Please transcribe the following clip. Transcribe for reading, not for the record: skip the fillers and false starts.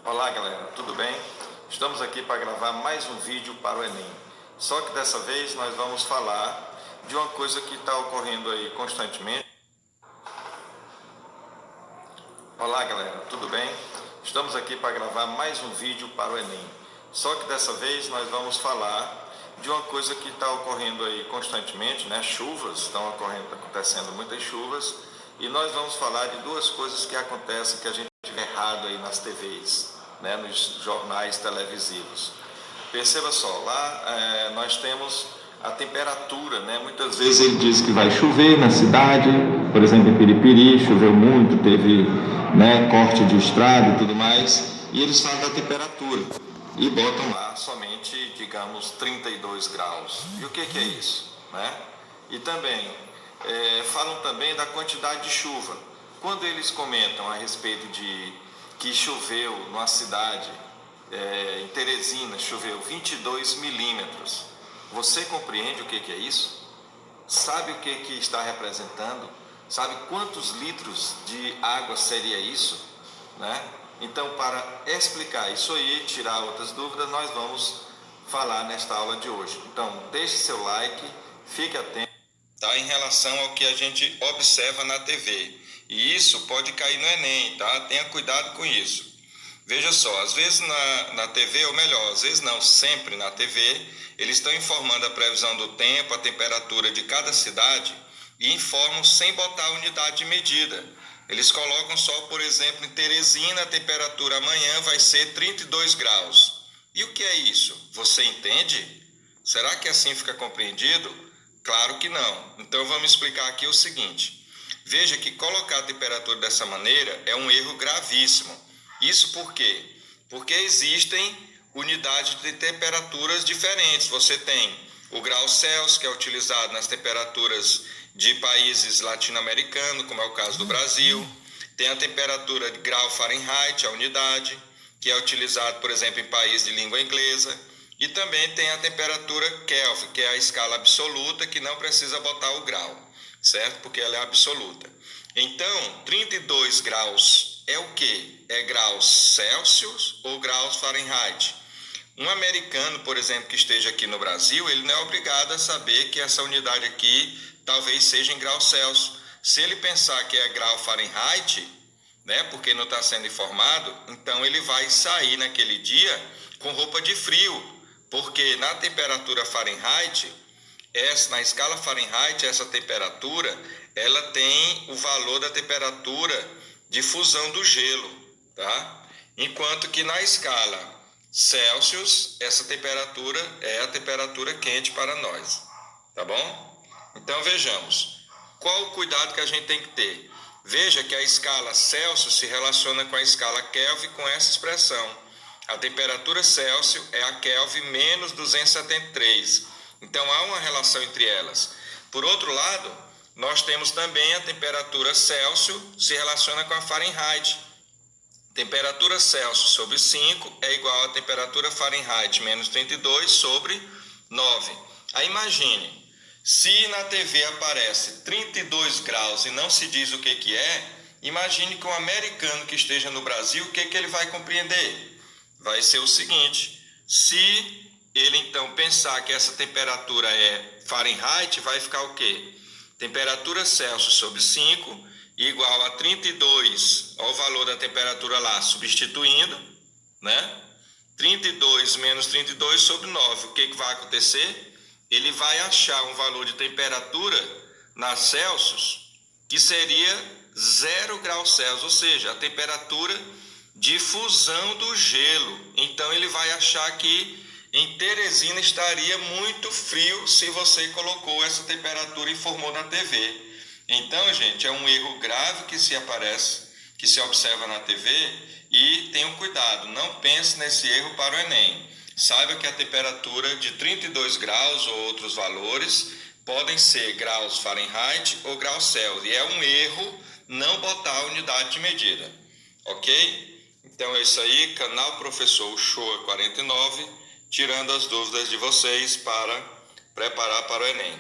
Olá galera, tudo bem? Estamos aqui para gravar mais um vídeo para o Enem. Só que dessa vez nós vamos falar de uma coisa que está ocorrendo aí constantemente. Olá galera, tudo bem? Estamos aqui para gravar mais um vídeo para o Enem. Só que dessa vez nós vamos falar de uma coisa que está ocorrendo aí constantemente, né? Chuvas, estão acontecendo muitas chuvas, e nós vamos falar de duas coisas que acontecem que a gente vê errado aí nas TVs, né? Nos jornais televisivos. Perceba só, lá nós temos a temperatura, né? Muitas vezes ele diz que vai chover na cidade, por exemplo em Piripiri, choveu muito, teve, né, corte de estrada e tudo mais, e eles falam da temperatura e botam lá somente, digamos, 32 graus. E o que é isso, né? E também falam também da quantidade de chuva. Quando eles comentam a respeito de que choveu numa cidade, em Teresina, choveu 22 milímetros. Você compreende o que é isso? Sabe o que está representando? Sabe quantos litros de água seria isso, né? Então, para explicar isso aí, tirar outras dúvidas, nós vamos falar nesta aula de hoje. Então, deixe seu like, fique atento, tá? Em relação ao que a gente observa na TV. E isso pode cair no Enem, tá? Tenha cuidado com isso. Veja só, às vezes na TV, ou melhor, às vezes não, sempre na TV, eles estão informando a previsão do tempo, a temperatura de cada cidade e informam sem botar a unidade de medida. Eles colocam só, por exemplo, em Teresina, a temperatura amanhã vai ser 32 graus. E o que é isso? Você entende? Será que assim fica compreendido? Claro que não. Então vamos explicar aqui o seguinte. Veja que colocar a temperatura dessa maneira é um erro gravíssimo. Isso por quê? Porque existem unidades de temperaturas diferentes. Você tem o grau Celsius, que é utilizado nas temperaturas de países latino-americanos, como é o caso do Brasil. Tem a temperatura de grau Fahrenheit, a unidade, que é utilizado, por exemplo, em países de língua inglesa. E também tem a temperatura Kelvin, que é a escala absoluta, que não precisa botar o grau, certo? Porque ela é absoluta. Então, 32 graus é o quê? É graus Celsius ou graus Fahrenheit? Um americano, por exemplo, que esteja aqui no Brasil, ele não é obrigado a saber que essa unidade aqui talvez seja em graus Celsius. Se ele pensar que é grau Fahrenheit, né, porque não está sendo informado, então ele vai sair naquele dia com roupa de frio, porque na temperatura Fahrenheit, na escala Fahrenheit, essa temperatura, ela tem o valor da temperatura de fusão do gelo, tá? Enquanto que na escala Celsius, essa temperatura é a temperatura quente para nós, tá bom? Então vejamos, qual o cuidado que a gente tem que ter? Veja que a escala Celsius se relaciona com a escala Kelvin com essa expressão. A temperatura Celsius é a Kelvin menos 273. Então há uma relação entre elas. Por outro lado, nós temos também a temperatura Celsius se relaciona com a Fahrenheit. Temperatura Celsius sobre 5 é igual a temperatura Fahrenheit menos 32 sobre 9. Aí imagine, se na TV aparece 32 graus e não se diz o que é, imagine que um americano que esteja no Brasil, o que ele vai compreender? Vai ser o seguinte, se ele então pensar que essa temperatura é Fahrenheit, vai ficar o quê? Temperatura Celsius sobre 5 igual a 32, olha o valor da temperatura lá, substituindo, né? 32 menos 32 sobre 9. O que vai acontecer? Ele vai achar um valor de temperatura na Celsius que seria 0 graus Celsius, ou seja, a temperatura de fusão do gelo. Então ele vai achar que em Teresina estaria muito frio se você colocou essa temperatura e informou na TV. Então, gente, é um erro grave que se observa na TV, e tenham cuidado, não pense nesse erro para o Enem. Saiba que a temperatura de 32 graus ou outros valores podem ser graus Fahrenheit ou graus Celsius, e é um erro não botar a unidade de medida, ok? Então é isso aí, canal Professor Uchoa 49, tirando as dúvidas de vocês para preparar para o Enem.